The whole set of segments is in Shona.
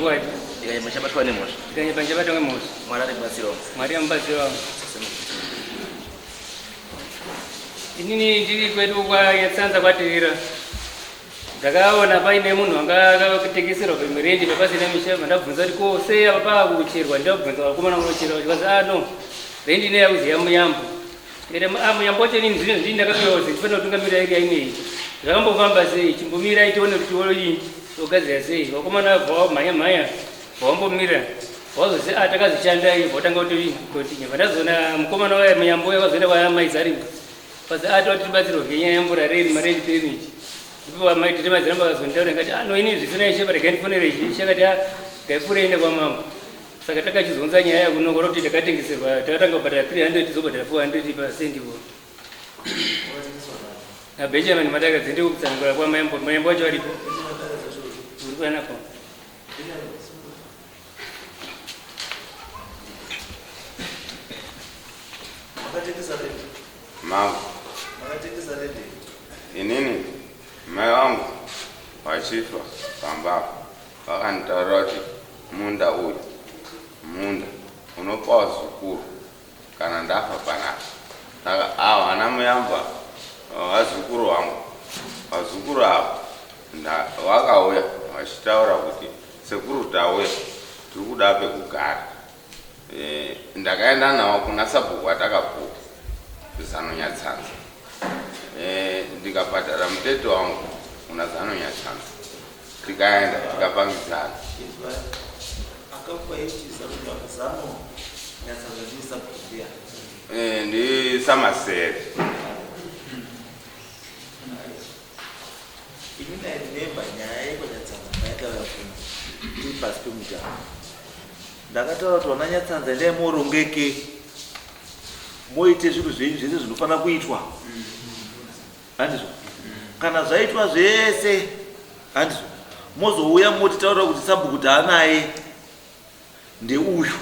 waje machabatwa nemoto kanye panjabatwa ngemoto Mwari batsiro Mwari ambatsiro inini ndiri kwedu kwa Nyasanza kwatirira ndakaona paine munhu akatengeserwa pamirenje papasina mishava ndabvunza kuti ko sei apa pakucherwa ndabvunza vakomana kunocherwa chikazi no rendi ine yakuziya muyambo muyambo wacho inini zvino ndini ndakapiwa kuti ndifanira kutungamira iri yaimweyi zvakambofamba sei chimbomira itione kuti chiolo togadzira sei vakomana vabva mhanya vawambomira wazozi takazoshanda ibva watanga kuti ndazoona mukomana waya muyambo wakazoenda kwamaizarima pasi toti tibatsirwa ngenyaya yemvura reri marenji drainage ipo amaiti temaziramba akazonditaura ngati ini zvisina ishe parega ndifonere ishe akati ngaipfuure ende kwamambo saka takachizonza nyaya yakunongora kuti takatengeserwa takatanga kubhadhara 300 tizobhadhara 400 pasendipo nabenjamin matakadzi ndikutsanangura kwamayambo mayambo wacho aripo uri kwanapo Mambo. Inini mai wangu wachifa pambapo vakanitaura kuti munda uyu munda unopawo zukuru kana ndafa panapa saka ava ana muyamba vazukuru vangu vazukuru avo vakauya vachitaura kuti sekuru tauya tiri kuda pekugara ndakaenda navo kuna sabhuku atakabhuka Zanonyatsanza ndikabhadhara muteto wangu kuna Zanonyatsanza tikaenda tikapangidzana ndisamasere ndakataura kuti vana Nyatsanza endai morongeke moite zvinhu zvenyu zvese zvinofanira kuitwa handizvo kana zvaitwa zvese handizvo mozouya motitaurira kuti sabhuku taanaye ndeuyu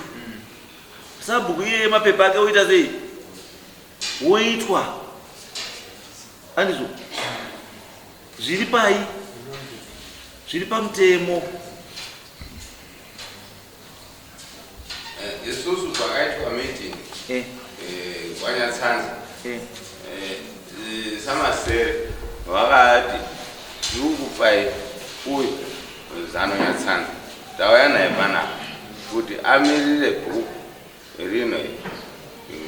sabhuku iye mapepa ake oita sei woitwa handizvo zviri pai zviri pamutemo isusu pakaitwa meeting kwaNyatsanza samasere vakati ndikukupai uyu Zanonyatsanza tauya naye panapa kuti amirire bhuku rino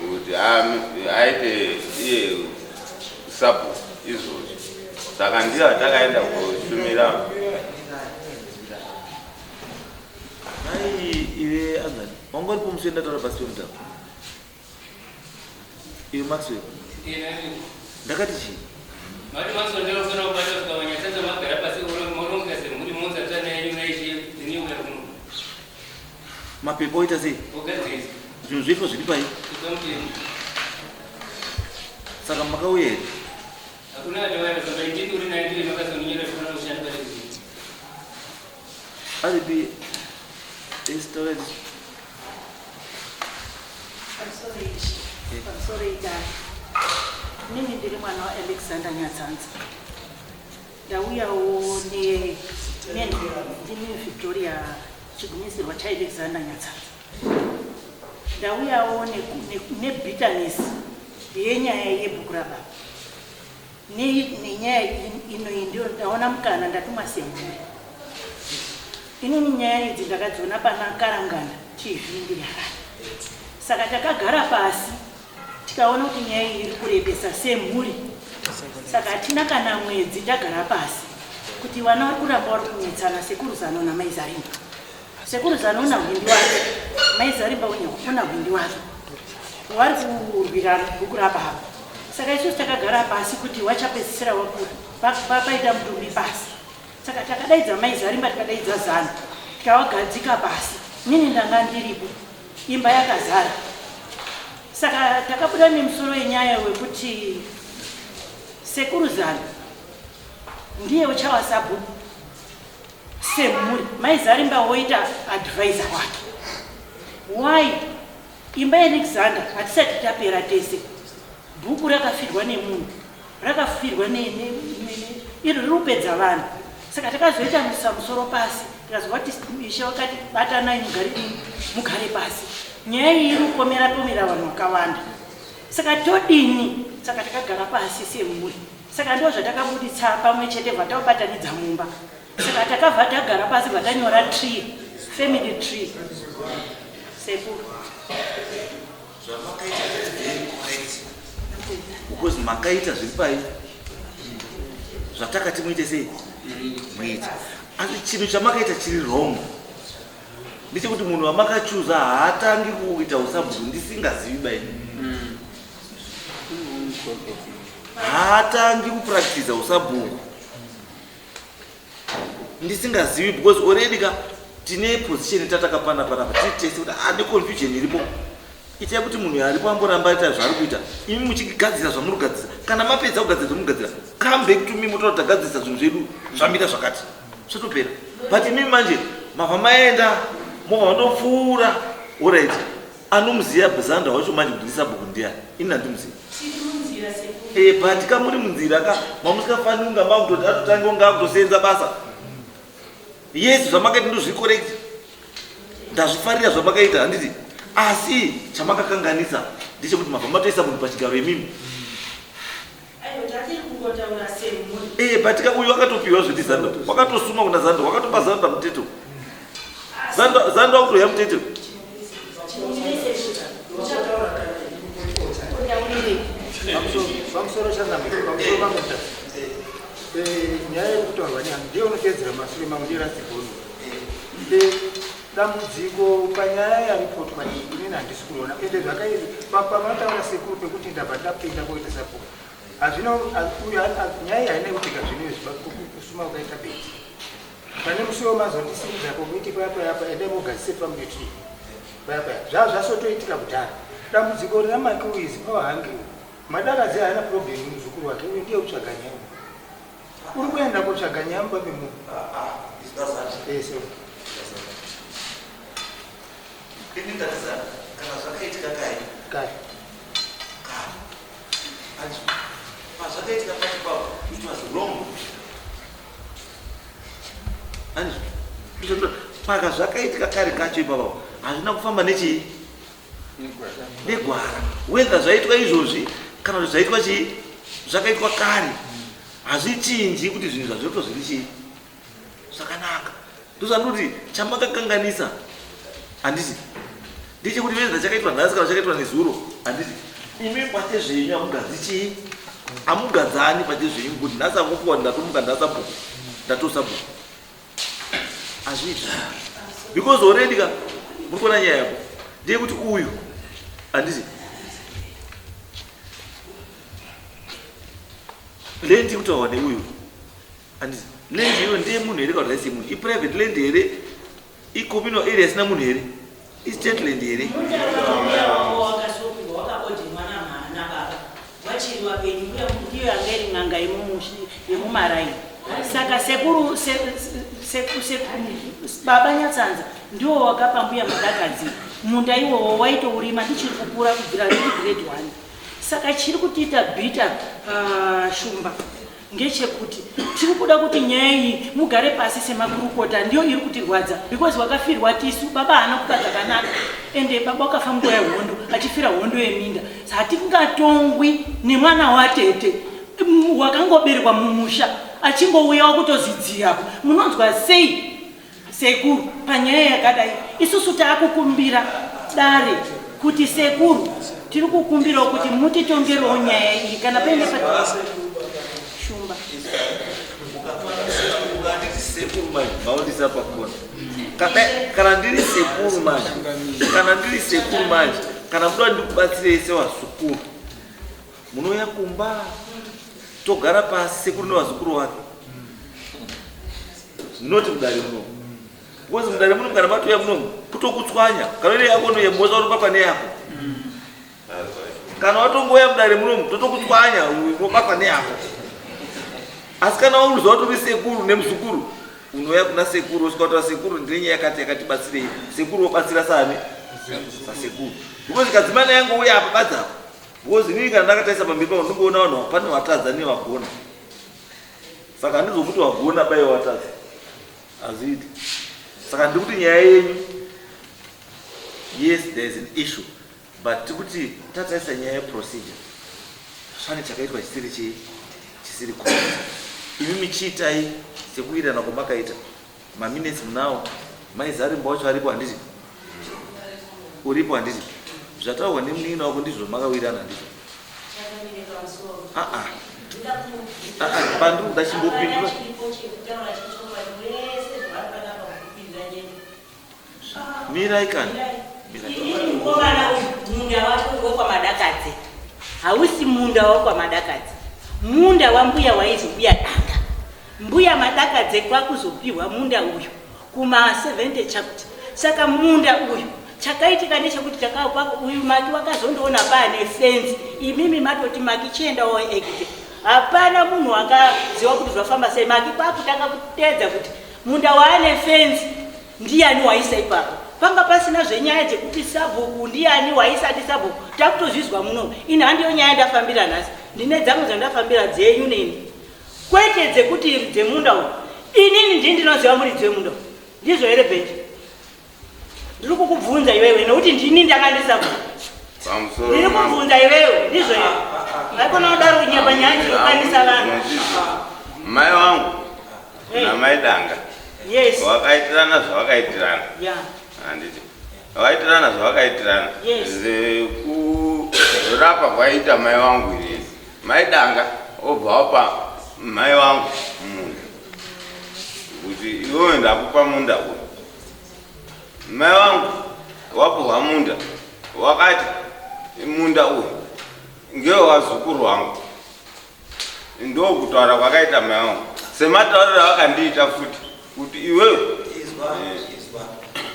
kuti aite iye sabhuku izvozvo saka ndiyo takaenda kushumira iwe angani wangori pomusi ndataura pasi pemutamo iwe Maxwell ndakati chii mari masondero kana kubata kwa Nyasanza magara pasi moronga se muri monza tsana yenyu naishi dziniuka kuno mapepa oita sei ogadzisa zvinhu zveitwa zviri pai saka makauya here hakuna atawaya saka indini uri naye ndiri makasonyera zvinoda kushanda pale kuti aripi estorage I'm sorry, Dad. Mimi ndiri mwana wa Alexander Nyatsanza. Ndauyawo ndini Victoria chigumisirwa cha Alexander Nyatsanza. Ndauyawo nebitterness yenyaya yebhuku rababa. Nenyaya ino ndio ndaona mukana ndatuma semhuri. Inini nyaya idzi ndakadziona pana Karangana TV ndiri yakati. Saka takagara pasi tikaona kuti nyaya iri kurebesa semhuri saka hatina kana mwedzi tagara pasi kuti vana vari kuramba vari kunetsana sekuru Zano naMaizarimba sekuru Zano una hwindi wake Maizarimba una hwindi wake vari kurwira bhuku rababa saka isusu takagara pasi kuti wachapedzisira paita mutumbi pasi saka takadaidza Maizarimba tikadaidza Zano tikavagadzika pasi nini ndanga ndiripo imba yakazara saka takabuda nemusoro yenyaya wekuti sekuru Zano ndiye uchawa sabhuku semhuri Maizarimba woita advisor wake why imba yaAlexander hatisati tapera tese bhuku rakafirwa nemunhu rakafirwa iro riri kupedza vanhu saka takazoita musoro pasi tikazwa kuti ishe wakati batanai mugare pasi. Nyaya iyi iri kukomera vanhu vakawanda. Saka todini? Saka takagara pasi semhuri. Saka ndo zvatakabuditsa pamwe chete bvatakubatanidza mumba. Saka takabva tagara pasi bvatanyora tree, family tree. Sekuru. Because makaita zviri pai zvatakati muite sei muite, asi chinhu chamakaita chiri wrong ndechekuti munhu wamakachuza haatangi kuita usabhuku ndisingazivi bai, haatangi kupractiza usabhuku ndisingazivi, because already tine position tatakapana panapa titese kuti neconfusion iripo. Itai kuti munhu aripo amboramba aita zvaari kuita, imi muchigadzira zvamurikugadzira. Kana mapedza kugadzira zvamurikugadzira, come back to me mutoda tagadzisa zvinhu zvedu zvamira zvakati zvatopera. But imi manje mabva maenda mobva mandopfuura. Alright, anomuziva Bhazanda wacho manje kuti ndisabhuku ndiani? Ini handimzivi. But kamuri munzira mamusikafaniri kunga makutoti atotanga kunga akutosenza basa. Yes, zvamakaita ndozvicorrect, ndazvifarira zvamakaita handiti, asi chamakakanganisa ndechekuti mabva matoisa munhu pachigaro imimi. But uyu wakatopiwa zviti Zanda, wakatosuma kuna Zanda, wakatopa Zanda muteto. Zanda wakutoya muteto. Pamusoro changamiro, pamusoro pamuta. Nyaya yekutorwa ndiyo unotedzera mashure mamwe ndirasibhoni. Dambudziko panyaya yaripotwa inini handisi kuona, ende zvakairi pamataura sekuru pekuti ndabva ndapinda koita sapo. Nyaya haina kutika zvino kusuma ukaita beti. Pane musi wemazondisimudza komiti payapayapa ende mugadzise family tree. Payapaya zvasotoitika kudhara. Dambudziko rinaMakiwizi pawahange madakadzi haana problem muzukuru wake, uyu ndiye utsvaga nyama. Uri kuenda kotsvaga nyamba memunhu. Yes. Ini tatisa kana zvakaitika kai anzi pazvakaitika pati pavo it was wrong. Anzi paka zvakaitika kare kacho ipavo hazvina kufamba nechii negwara. Whether zvaitwa izvozvi kana kuti zvaitwa chii zvakaitwa kare hazvichinji kuti zvinhu zvazvoitwa zviri chii zvakanaka. Ndozvanoti chamakakanganisa handiti ndechekuti whether chakaitwa nhasi kana chakaitwa nezuro handiti imi pate zvenyu hamugadzi chii, hamugadzani pate zvenyu kuti nhasi angopiwa ndatomuka ndasabhuku ndatosabhuku hazviiti, because already muri kuona nyaya yako ndeyekuti uyu handiti lendi kutaura neuyu handiti lendi iyo ndeye munhu here kana kuti munhu iprivate land here, icommunal area isina munhu here, istate land here. Saka sekuru baba Nyatsanza ndiwo wakapambuya madakadzi munda iwowo waitourima ndichiri kukura kubvira grade 1. Saka chiri kutiita bhita Shumba ngechekuti tiri kuda kuti nyaya iyi mugare pasi semakurukota, ndiyo iri kutirwadza because wakafirwa tisu. Baba haana kuta zvakanaka ende baba wakafa nguva yehondo achifira hondo yeminda. Hatingatongwi nemwana watete wakangoberwa mumusha achingouyawo kutozidziyapo. Munonzwa sei sekuru panyaya yakadai? Isusu taakukumbira dare kuti sekuru tiri kukumbirawo kuti mutitongerewo nyaya iyi kana paine Shumba sekuru manje maondisa pakona kana ndiri sekuru manje kana muda ndikubatsirei sewazukuru munouya kumba togara pasi sekuru nevazukuru wake noti mudare munomu, because mudare munomu kana matoya munomu kutokutswanya kana ine yako noyemboza unobakwa neyako, kana watongoya mudare munomu totokutswanya unobakwa neyako. Asi kana waunzwa kuti uri sekuru nemuzukuru unoya kuna sekuru usvika kuti sekuru ndine nyaya yakatibatsirei, sekuru wobatsira sani sasekuru, because kadzimana yangu uya apa badza apa, because inini kana ndakataisa pamberi pangu ndingoona vanhu pane watadza nevagona, saka handizomuti wagona bai watadza hazviiti. saka ndikuti nyaya yenyu, yes there is an issue, but tikuti tataisa nyaya yeprocedure pane chakaitwa chisiri correct. Imi michiitai sekuwirirana kwamakaita, maminutes munawo, maizarimba wacho aripo handiti, uripo handiti, zvataurwa nemunini wako ndizvo makawirirana handizvo. Pandiri kuda chimbopindura mirai kani munda wako wekwamadakadzi hausi munda wekwamadakadzi, munda wambuya waizobuya danga. Mbuya madakadzi kwakuzopiwa munda uyu kuma 70 chakuti. Saka munda uyu chakaitika ndechekuti chakaupa uyu maki wakazondoona pane fence, imimi matoti maki chiendawo egite. Hapana munhu akaziva kuti zvafamba sei, maki kwakutanga kutedza kuti munda waane fence ndiani waisa ipapo. Panga pasina zvenyaya dzekuti sabhuku ndiani waisati sabhuku, takutozvizwa muno. Ini handiyo nyaya ndafambira nhasi, ndine dzangu dzandafambira dzenyu neni, kwete dzekuti dzemunda uyu. Inini ndini ndinoziva muri dzemunda uyu, ndizvo here Bheti? Ndiri kukubvunza iwewe nokuti ndini ndakandisabhuku. Ndiri kubvunza iwewe, ndizvo here? Haikona kudaro kunyapa nyaya dzinokanisa vanhu. Mai wangu namai danga Yes. wakaitirana zvavakaitirana. Yeah. Handiti vakaitirana zvavakaitirana. Yes. Kurapa kwaita mai wangu iri, mai danga obva wapa mai wangu munda kuti iwewe ndakupa munda uyu. Mai wangu wapuhwa munda wakati munda uyu ngewe wazukuru wangu. Ndo kutaura kwakaita mai wangu sematauriro avakandiita futi kuti iwewe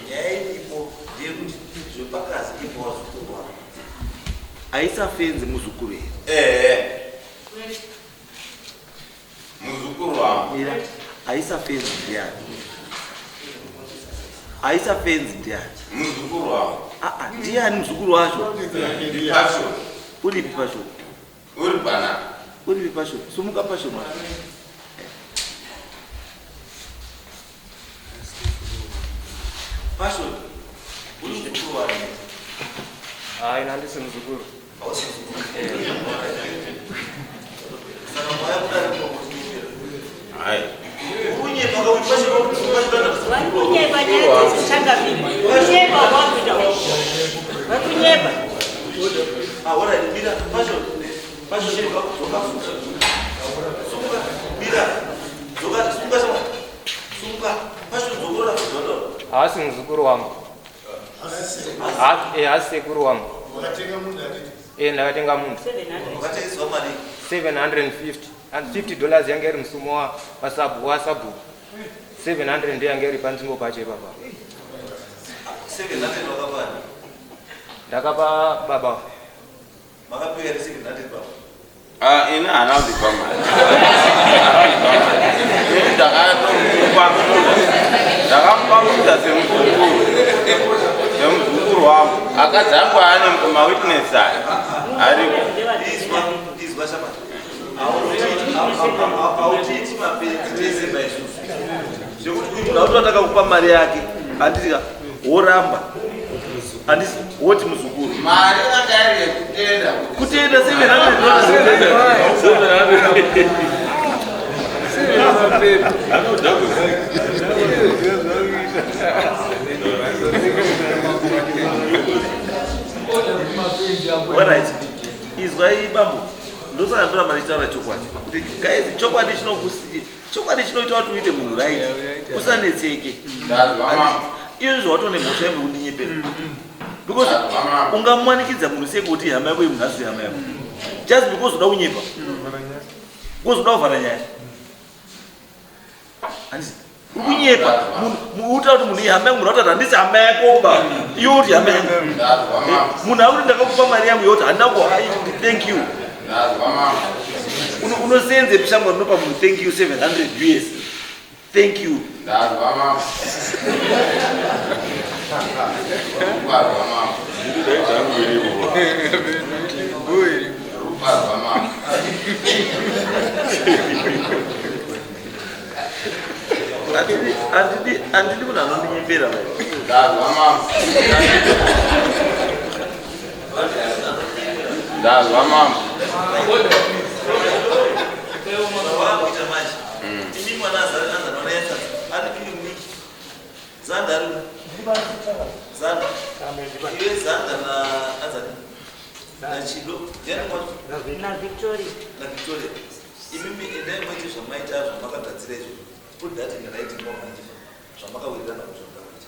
nyaya iripo ndeyekuti zvepakazi ipo wazukuru wako aisafenzi muzukuru here. Muzukuru wangu Mira, aisafenzi ndiani? Aisafenzi ndiani? muzukuru wangu Ndiani muzukuru wacho? pasho Uripi pasho? uri pana Uripi pasho? Sumuka pasho wacho. Pasho, uri muzukuru wacho? Ina handisi muzukuru. Hausi muzukuru? Saka mwaya kudari kwa muzukuru? hai Unyepa kauti pasho Wakunyepa nyaya dzezvichanga mimi. Kunyepa wakuita wakunyepa. Ahora mira, pasho chini kwa kufunga. Sumuka, mira. Sumuka, pasho zokora kudodo. Haasi muzukuru wangu. Haasi sekuru wangu. Ndakatenga munda. 750 and $50 yange iri musumo wasabu 700 ndiyo yange iri panzvimbo pacho ipapa. 700 wakapana. Ndakapa baba. Makapiwa 700 baba. ina hana kudipa mari. Ndakamupa munda semuzukuru wangu. Akadzi angu ane mawitness aya aripo. Izwa shamani. Autiti mapenzi maisusu. Zvekuti uyu munhu auto kupa mari yake. Handiti woramba. Handisi woti muzukuru. Mari yanga iri yekutenda. Kutenda Alright. Izwai bambo. Ndosaka ndora maritaura chokwadi. Kuti guys chokwadi chinoita kuti uite munhu right. Usanetseke. Izvo watone mhosva yembe kundinyepera. Because ungamumanikidza munhu sekuti hama yako yemunhasi hama yako. Just because uda kunyepa. Because uda kuvhara nyaya. Handisi. Kunyepa. Uta kuti munhu hama yangu munhu handisi hama yako ba. Iwe kuti hama yangu. Munhu akuti ndakakupa mari yangu yoti handina thank you. Unosenze pishamwa rinopa munhu thank you 700 US. Thank you. andidi munhu anondinyembera ndazwa mambo ndazwa mambo wakuita manje imi mwana azanaonayesa andipindi muniki zanda ari zanda iwe zanda naazani nachido na Victoria imimi endai maiti zvamaita zvamakagadzira izvo put that in the right moment zvamakawirirana kuti zvamakaita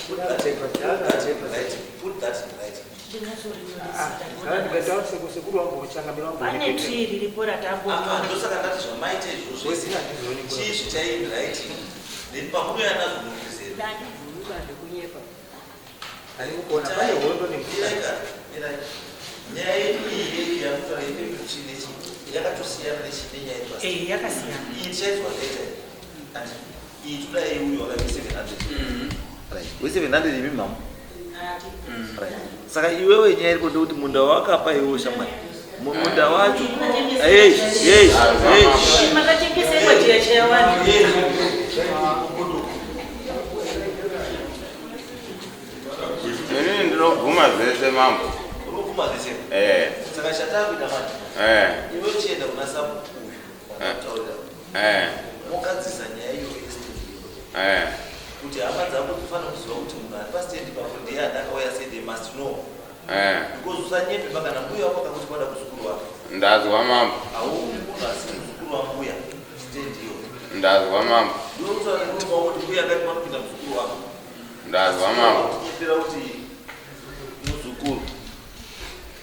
put that in the right pane tsviri ripo ratambona ndosaka ndati zvamaita izvozvo chii zvichaii right then pamunoya nazvonokuzera nyaya yedu iyi yakutaura inechinechi yakatosiyana nechinenyaya yakasiyana iyi chaizwa later iyi toda yeuyo wakavi 700 we700 imi mama saka iwewe nyaya iripo ndekuti munda wakapa iwewo shamwari munda wacho makatengeserwa jiya chayawani inini ndinoguma zvese mambo urikuguma zvese saka chatakuita manje iwe chienda kuna sabu taurira mokadzisa nyaya iyo estate kuti hama dzako dzifana kuziva kuti munhu ari pastendi papo ndiye andakauya sei they must know because usanyepemba kana mbuya wako kakuti kwada kuzukuru wako ndazwa mambo haumunhu asi muzukuru wambuya stendi iyo ndazwa mambo ndokutaaa kuti mbuya akati panopinda muzukuru wako ndazwa mambo nyepera kuti muzukuru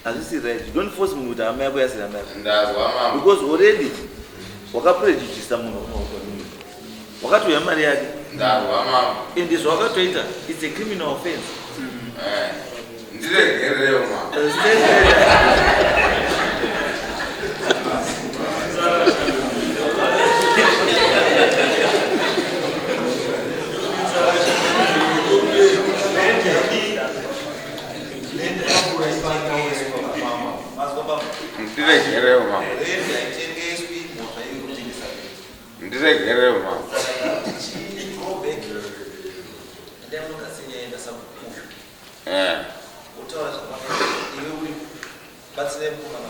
hazvisi right you don't force munhu kuti hama yako yasiri hama yako ndazwa mambo because already wakaprejudisa munhu wakatoya mari yake ndazwa mambo ende zvawakatoita it's a criminal offense ndiregereyo mambo ndiregereyo mambo ndiregereyo mambo utaura zvakanaka iwe uri batsirai mukomana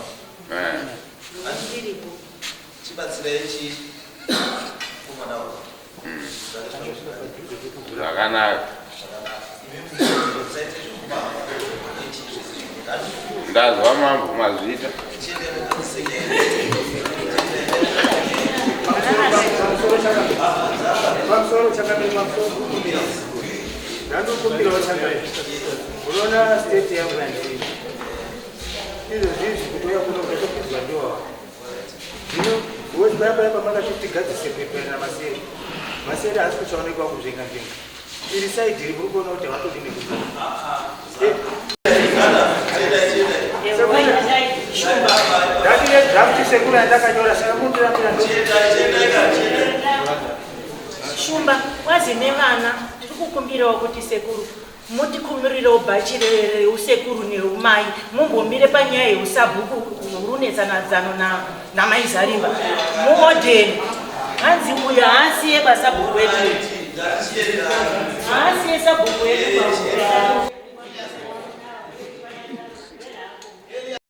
chibatsirai chi mukomana wako zvakanaka ndazwa mambo mazvita pamusoro chakamira ndandokumbirawo changai unoona state yangu yandiri izvo zvizvi kutoya kuno ukatopidzwa ndiwawa zvino wezipayapaya pamakatotigadzise peperera maseri haasi kuchaonekwa kuzvenga njenga iri saidi iri muri kuona kuti havatodine kuti ndakine zvamuchisekuru yandakanyora saka mundirambira shumba wazi nevana tiri kukumbirawo kuti sekuru mutikumirirewo bhachi reusekuru neumai mumbomire panyaya yeusabhuku runetsanadzano namaizariva muodheni hanzi uyo haasiye basabhuku wedu haasiye sabhuku wedu